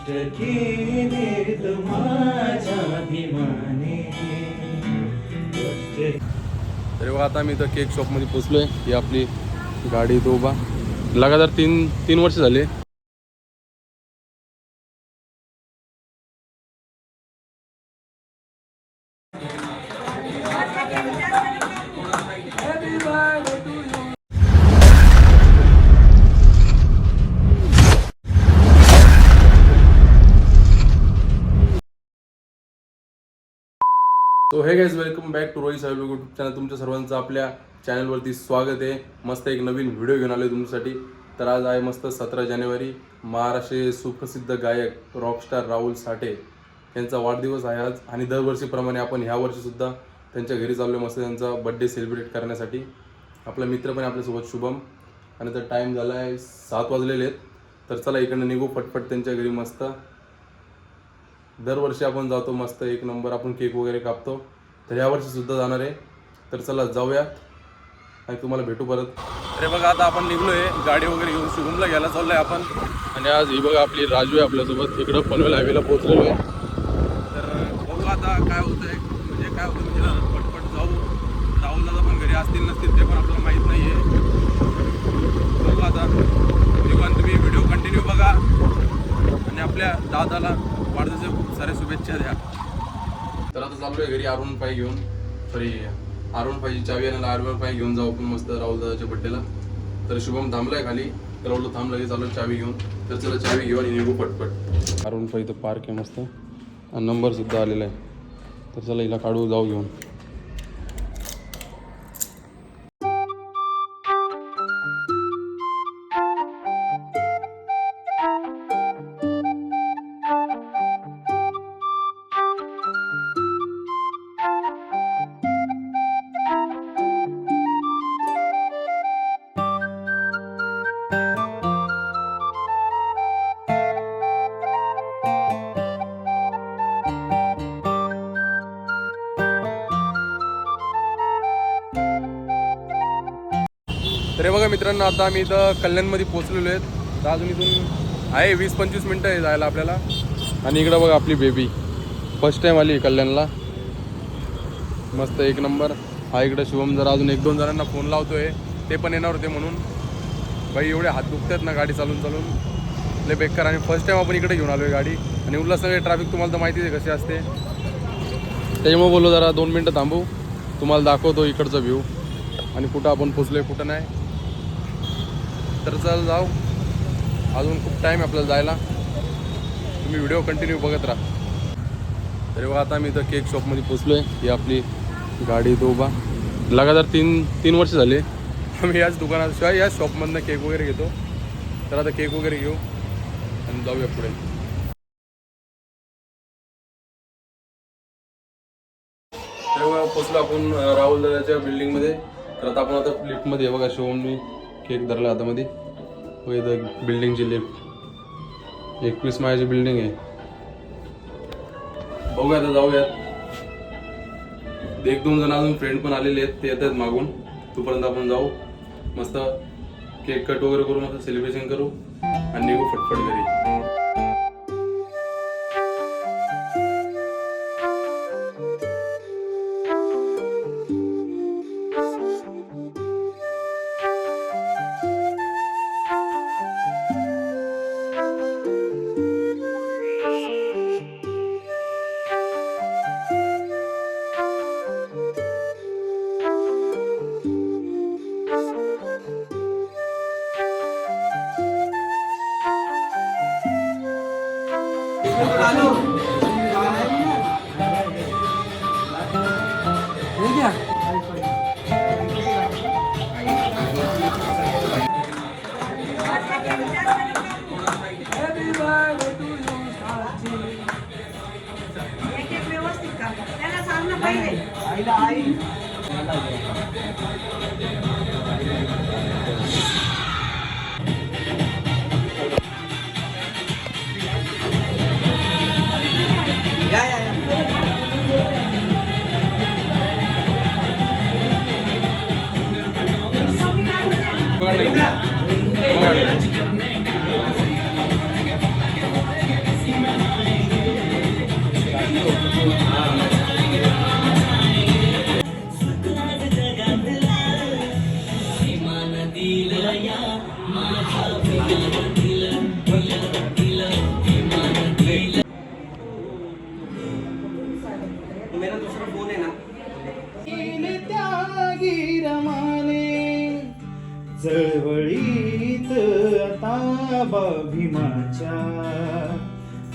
तरी बघा आता मी इथं केक शॉपमध्ये पोचलोय. ही आपली गाडी इथं उभा लगातार तीन वर्ष झाले. तो hey guys, welcome back to Rohit Saheb YouTube channel. तुमच्या सर्वांचं आपल्या चॅनलवरती स्वागत आहे. मस्त एक नवीन व्हिडिओ घेऊन आलो तुमच्यासाठी. तर आज आहे मस्त 17 जानेवारी. महाराष्ट्राचे सुप्रसिद्ध गायक रॉकस्टार राहुल साठे यांचा वाढदिवस आहे आज. आणि दरवर्षीप्रमाणे आपण ह्या वर्षीसुद्धा त्यांच्या घरी चाललो मस्त त्यांचा बड्डे सेलिब्रेट करण्यासाठी. आपला मित्र पण आपल्यासोबत शुभम. आणि तर टाईम झाला आहे 7 वाजलेले आहेत. तर चला इकडनं निघू पटपट त्यांच्या घरी. मस्त दरवर्षी आपण जातो, मस्त एक नंबर आपण केक वगैरे कापतो. तर यावर्षी सुद्धा जाणार आहे. तर चला जाऊया आणि तुम्हाला भेटू परत. अरे बघा आता आपण निघलोय गाडी वगैरे घेऊन शुभमला घ्यायला चाललोय आपण. आणि आज ही बघा आपली राजू आहे आपल्यासोबत. इकडं पनवेल हायवेला पोहोचलेलो आहे. तर बघू आता काय होतंय, म्हणजे काय होतं म्हणजे पटपट जाऊ. राहुल दादा पण घरी असतील नसतील ते पण आपल्याला माहीत नाही आहे. बघू आता निवांत. तुम्ही व्हिडिओ कंटिन्यू बघा आणि आपल्या दादाला वाढदिवसाच्या खूप साऱ्या शुभेच्छा द्या. तर आता चालू आहे घरी अरुण पाय घेऊन. सॉरी, अरुण पायची चावी आणायला अरुण पाय घेऊन जाऊ आपण मस्त राहुल दादाच्या बड्डेला. तर शुभम थांबलाय खाली. तर राहुल थांब लगेच चालू चावी घेऊन. तर चला चावी घेऊ आणि निघू पटपट. अरुण पाय इथं पार्क आहे मस्त आणि नंबर सुद्धा आलेला आहे. तर चला हिला काढू जाऊ घेऊन. तर बघा मित्रांनो, आता आम्ही इथं कल्याणमध्ये पोचलेलो आहेत. तर अजून इथून आहे 20-25 मिनटं आहे जायला आपल्याला. आणि इकडं बघा आपली बेबी फर्स्ट टाईम आली कल्याणला. मस्त एक नंबर. हा इकडं शुभम जरा अजून 1-2 जणांना फोन लावतोय, ते पण येणार होते म्हणून. बाई एवढे हात दुखतात ना गाडी चालून लय बेकार. आणि फर्स्ट टाईम आपण इकडे घेऊन आलो आहे गाडी. आणि उल्हासनगर ट्रॅफिक तुम्हाला तर माहितीच आहे कशी असते. त्याच्यामुळे बोललो जरा 2 मिनटं थांबू, तुम्हाला दाखवतो इकडचा व्ह्यू आणि कुठं आपण पोचलोय कुठं नाही. तर चल जाऊ, अजून खूप टाईम आहे आपल्याला जायला. तुम्ही व्हिडिओ कंटिन्यू बघत राहा. तरी बघा आता मी इथं केक शॉपमध्ये पोचलो आहे. ही आपली गाडी इथं उभा लगातार तीन वर्ष झाले आम्ही याच दुकानाशिवाय याच शॉपमधनं केक वगैरे घेतो. तर आता केक वगैरे घेऊ आणि जाऊया पुढे. तेव्हा पोचलो आपण राहुल दादाच्या बिल्डिंगमध्ये. तर आता आपण लिफ्टमध्ये बघा शिवमनी केक धरला हातामध्ये. व इथं बिल्डिंगची लिफ्ट 21 माळ्याची बिल्डिंग आहे. बघूया आता जाऊयात. 1-2 जण अजून फ्रेंड पण आलेले आहेत, ते येतात मागून. तोपर्यंत आपण जाऊ मस्त केक कट वगैरे करू, मस्त सेलिब्रेशन करू आणि निघू फटफट घरी.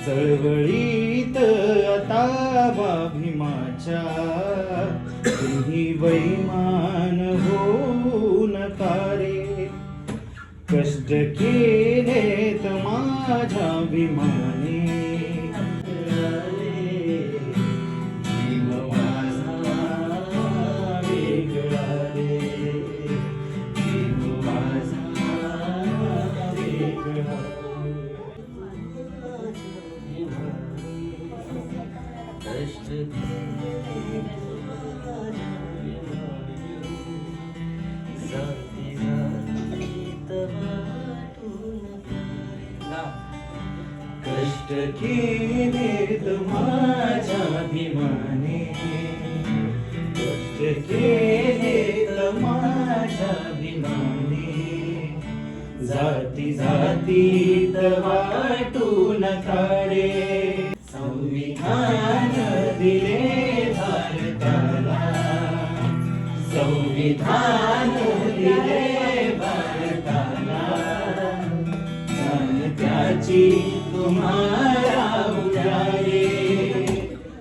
चळवळीत आता भीमाच्या तुम्ही बैमान होऊ नका रे. कष्ट केलेत माझ्या भीमाने जीव माझा वेगळा रे. जीव माझा वेगळा. कष्ट केलेत माझ्या भीमाने. कष्ट केलेत माझ्या भीमाने. जाती जातीत वाटून काढे. संविधान दिले भारताला. संविधान दिले भारताला. त्याची तुम्हाला उजाळे.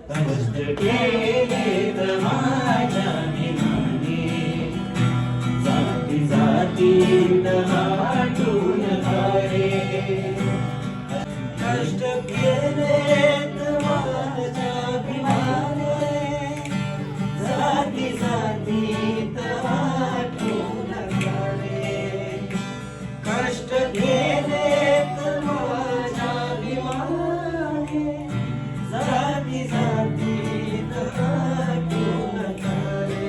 कष्ट केलेत माझ्या भीमाने. जाती जातीत वाटून काढे. कष्ट केलेत माझ्या भीमाने. जाती जातीत वाटून काढे. कष्ट केलेत माझ्या भीमाने. जाती जातीत वाटून काढे.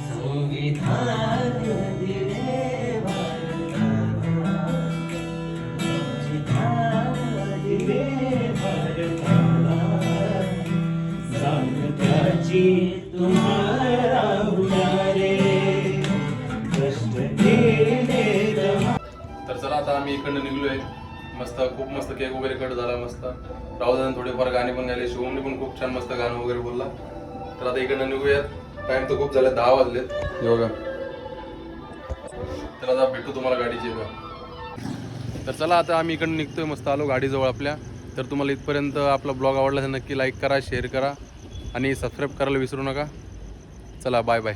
संविधान दिले भारताला. त्याची तुम्हाला उजाळे. कष्ट केले. तर चला आता आम्ही इकडनं निघलोय. मस्त खूप मस्त केक वगैरे कट झाला मस्त. राहुदाने थोडेफार गाणे पण गायले. शिवमने पण खूप छान मस्त गाणं वगैरे बोलला. तर आता इकडनं निघूयात. टाइम तर खूप झाला 10 वाजलेत. हे बघा. तर आता भेटू तुम्हाला गाडीची बघा. तर चला आता आम्ही इकडनं निघतोय. मस्त आलो गाडीजवळ आपल्या. तर तुम्हाला इथपर्यंत आपला ब्लॉग आवडला तर नक्की लाईक करा, शेअर करा आणि सबस्क्राईब करायला विसरू नका. चला बाय बाय.